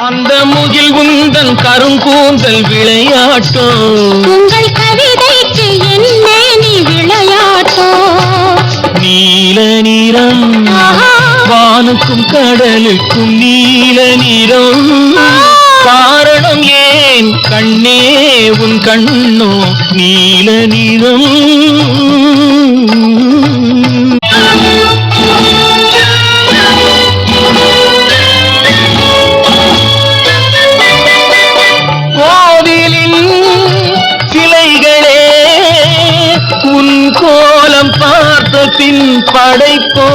அந்த முகில் உந்தன் கருங்கூந்தல் விளையாட்டோ உங்கள் கவிதைக்கு என்ன நீ விளையாட்டோ நீல நிறம் வானுக்கும் கடலுக்கும் நீல நிறம் காரணம் ஏன் கண்ணே உன் கண்ணோ நீல நிறம் கோவிலின் சிலைகளே உன் கோலம் பார்த்த பின் படைப்போ